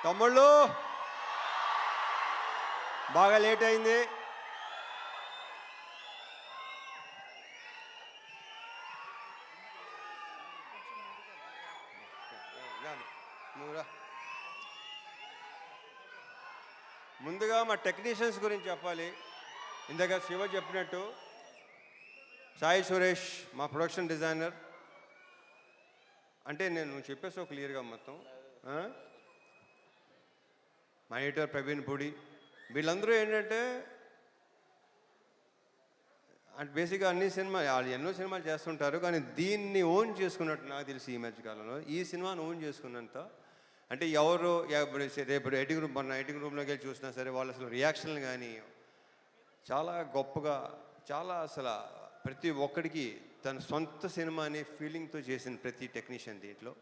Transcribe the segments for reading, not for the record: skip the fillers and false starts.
తమ్ముళ్ళు బాగా లేట్ అయింది. నువ్వురా. ముందుగా మా టెక్నీషియన్స్ గురించి చెప్పాలి. ఇందాక శివ చెప్పినట్టు సాయి సురేష్ మా ప్రొడక్షన్ డిజైనర్. అంటే నేను చెప్పేసి క్లియర్గా మొత్తం. మా ఎడిటర్ ప్రవీణ్ పూడి, వీళ్ళందరూ ఏంటంటే అంటే బేసిక్గా అన్ని సినిమా వాళ్ళు ఎన్నో సినిమాలు చేస్తుంటారు, కానీ దీన్ని ఓన్ చేసుకున్నట్టు నాకు తెలిసి ఈ మధ్యకాలంలో ఈ సినిమాను ఓన్ చేసుకున్నంత అంటే ఎవరు రేపు ఎడిటింగ్ రూమ్ మొన్న ఎడిటింగ్ రూమ్లోకి వెళ్ళి చూసినా సరే వాళ్ళు అసలు రియాక్షన్లు కానీ చాలా గొప్పగా, చాలా అసలు ప్రతి ఒక్కడికి తన సొంత సినిమా అనే ఫీలింగ్తో చేసిన ప్రతి టెక్నీషియన్ దీంట్లో.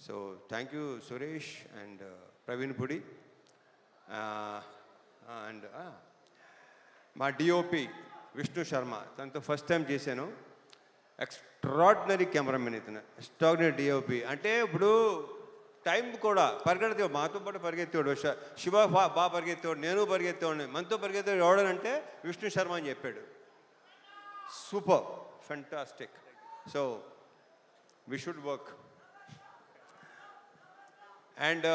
So thank you Suresh and Praveen Pudi. And మా డిఓపి విష్ణు శర్మ, తనతో ఫస్ట్ టైం చేశాను. ఎక్స్ట్రాడినరీ కెమెరామెన్ ఇతను, ఎక్స్ట్రాడినరీ డిఓపి. అంటే ఇప్పుడు టైం కూడా పరిగెత్తేవాడు, మాతో పాటు పరిగెత్తేవాడు. శివ బాగా పరిగెత్తేవాడు, నేను పరిగెత్తేవాడిని. మనతో పరిగెత్తేవాడు ఎవడనంటే విష్ణు శర్మ అని చెప్పాడు. Super, fantastic. So we should work. And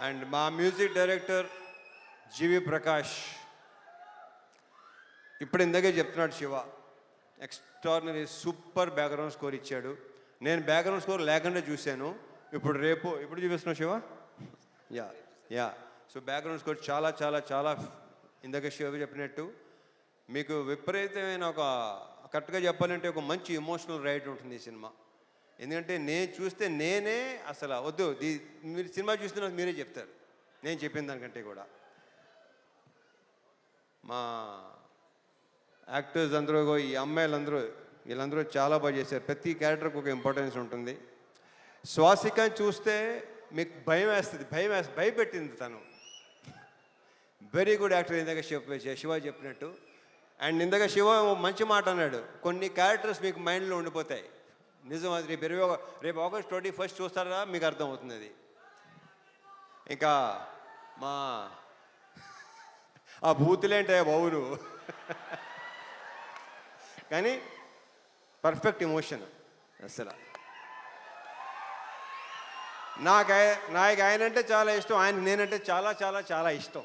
and మా మ్యూజిక్ డైరెక్టర్ జీవి ప్రకాష్. ఇప్పుడు ఇందాకే చెప్తున్నాడు Shiva, extraordinary super background score ఇచ్చాడు. నేను బ్యాక్గ్రౌండ్ స్కోర్ లేకుండా చూశాను. ఇప్పుడు చూపిస్తున్నావు Shiva. Yeah so background score చాలా చాలా చాలా ఇందాక శివ చెప్పినట్టు మీకు విపరీతమైన ఒక కరెక్ట్గా చెప్పాలంటే ఒక మంచి ఎమోషనల్ రైడ్ ఉంటుంది ఈ సినిమా. ఎందుకంటే నేను చూస్తే నేనే అసలు వద్దు, మీరు సినిమా చూస్తున్నా మీరే చెప్తారు నేను చెప్పిన దానికంటే కూడా. మా యాక్టర్స్ అందరూ, ఈ అమ్మాయిలందరూ, వీళ్ళందరూ చాలా బాగా చేశారు. ప్రతి క్యారెక్టర్కి ఒక ఇంపార్టెన్స్ ఉంటుంది. శ్వాసికని చూస్తే మీకు భయం వేస్తుంది, భయపెట్టింది తను. Very good actor. ఇందాక శివ చెప్పినట్టు. అండ్ ఇందాక శివ మంచి మాట అన్నాడు, కొన్ని క్యారెక్టర్స్ మీకు మైండ్లో ఉండిపోతాయి. నిజం అది. రేపు ఆగస్ట్ 21 చూస్తారా మీకు అర్థమవుతుంది అది. ఇంకా మా ఆ బూతులేంటే బావును కానీ పర్ఫెక్ట్ ఎమోషన్ అసలు. నాకు ఆయన అంటే చాలా ఇష్టం, ఆయన నేనంటే చాలా చాలా చాలా ఇష్టం.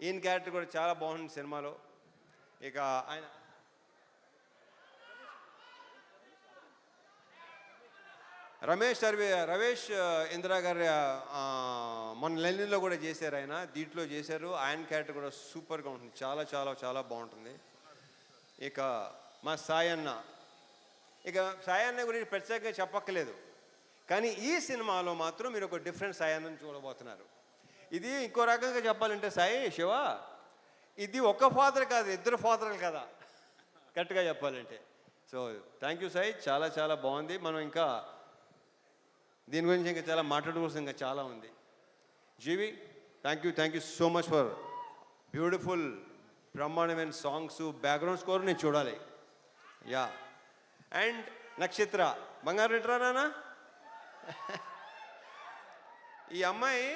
ఈయన క్యారెక్టర్ కూడా చాలా బాగుంది సినిమాలో. ఇక ఆయన రమేష్ ఇందిరా గారి మొన్న లెనిన్లో కూడా చేశారు ఆయన, దీంట్లో చేశారు. ఆయన క్యారెక్టర్ కూడా సూపర్గా ఉంటుంది, చాలా చాలా చాలా బాగుంటుంది. ఇక మా సాయన్న గురించి ప్రత్యేకంగా చెప్పక్కలేదు, కానీ ఈ సినిమాలో మాత్రం మీరు ఒక డిఫరెంట్ సాయన్నని చూడబోతున్నారు. ఇది ఇంకో రకంగా చెప్పాలంటే శివ, ఇది ఒక ఫాదర్ కాదు, ఇద్దరు ఫాదర్లు కదా కరెక్ట్గా చెప్పాలంటే. సో థ్యాంక్ యూ సాయి, చాలా చాలా బాగుంది. మనం ఇంకా దీని గురించి ఇంకా చాలా మాట్లాడుకోవాల్సింది ఇంకా చాలా ఉంది. G V, thank you so much for beautiful బ్రహ్మాండమైన సాంగ్స్, బ్యాక్గ్రౌండ్ స్కోర్ నేను చూడాలి. యా. అండ్ నక్షత్ర బంగారు రిటరానా. ఈ అమ్మాయి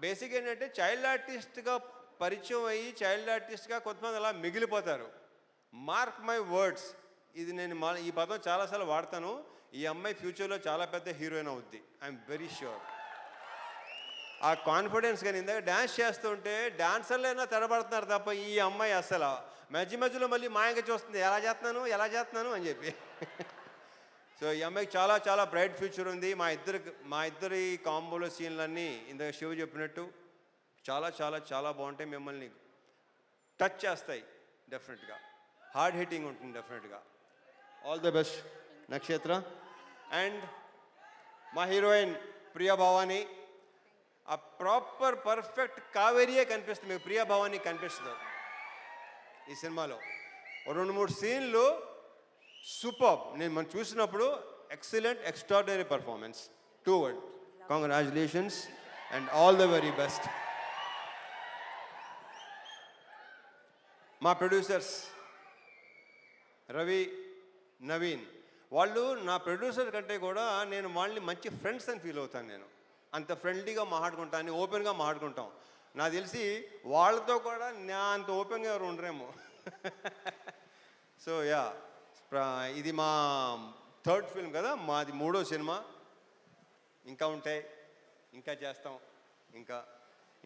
బేసిక్ ఏంటంటే చైల్డ్ ఆర్టిస్ట్గా పరిచయం అయ్యి చైల్డ్ ఆర్టిస్ట్గా కొంతమంది అలా మిగిలిపోతారు. మార్క్ మై వర్డ్స్, ఇది నేను ఈ పదం చాలాసార్లు వాడతాను. ఈ అమ్మాయి ఫ్యూచర్లో చాలా పెద్ద హీరోయిన్ అవుద్ది, ఐఎమ్ వెరీ ష్యూర్. ఆ కాన్ఫిడెన్స్. కానీ ఇందాక డ్యాన్స్ చేస్తుంటే డాన్సర్లైనా తెరబడుతున్నారు తప్ప ఈ అమ్మాయి అసలు మధ్యలో మళ్ళీ మాయంగా చూస్తుంది, ఎలా చేస్తున్నాను అని చెప్పి. సో ఈ అమ్మాయికి చాలా చాలా బ్రైట్ ఫ్యూచర్ ఉంది. మా ఇద్దరి కాంబోలో సీన్లన్నీ ఇందాక శివ చెప్పినట్టు చాలా చాలా చాలా బాగుంటాయి, మిమ్మల్ని టచ్ చేస్తాయి డెఫినెట్గా, హార్డ్ హిట్టింగ్ ఉంటుంది డెఫినెట్గా. ఆల్ ద బెస్ట్ నక్షత్ర. అండ్ మా హీరోయిన్ ప్రియా భవాని, ఆ ప్రాపర్ పర్ఫెక్ట్ కావేరియే కనిపిస్తుంది మీకు, ప్రియా భవాని కనిపిస్తుంది ఈ సినిమాలో. 2-3 సీన్లు సూపర్. మనం చూసినప్పుడు excellent, extraordinary performance. 2 words. Congratulations and all the very best. మా ప్రొడ్యూసర్స్ రవి, నవీన్, వాళ్ళు నా ప్రొడ్యూసర్ కంటే కూడా నేను వాళ్ళని మంచి ఫ్రెండ్స్ అని ఫీల్ అవుతాను. నేను అంత ఫ్రెండ్లీగా మాట్లాడుకుంటాను, ఓపెన్గా మాట్లాడుకుంటాం. నాకు తెలిసి వాళ్ళతో కూడా నా అంత ఓపెన్గా ఎవరు ఉండరేమో. సో యా, ఇది మా థర్డ్ ఫిల్మ్ కదా, మాది 3వ సినిమా. ఇంకా ఉంటాయి, ఇంకా చేస్తాం, ఇంకా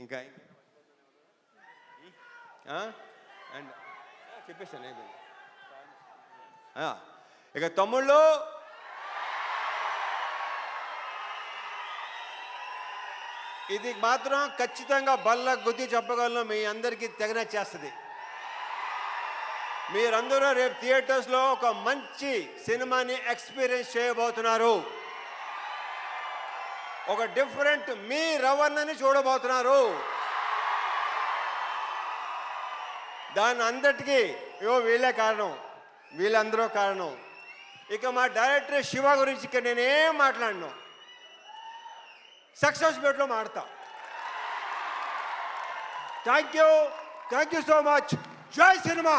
ఇంకా అండ్ చెప్పేస్తాను అయిపోయింది. ఇక తమ్ముళ్ళు, ఇది మాత్రం ఖచ్చితంగా బల్ల గుద్ది చెప్పగలను, మీ అందరికీ తెగనచ్చేస్తుంది. మీరందరూ రేపు థియేటర్స్లో ఒక మంచి సినిమాని ఎక్స్పీరియన్స్ చేయబోతున్నారు. ఒక డిఫరెంట్ మీ రవణని చూడబోతున్నారు. దాని అందరికీ వీళ్ళే కారణం, వీళ్ళందరూ కారణం. ఇక మా డైరెక్టర్ శివ గురించి ఇక నేనేం మాట్లాడను, సక్సెస్ మీట్లో మాడతా. Thank you so much. జై సినిమా.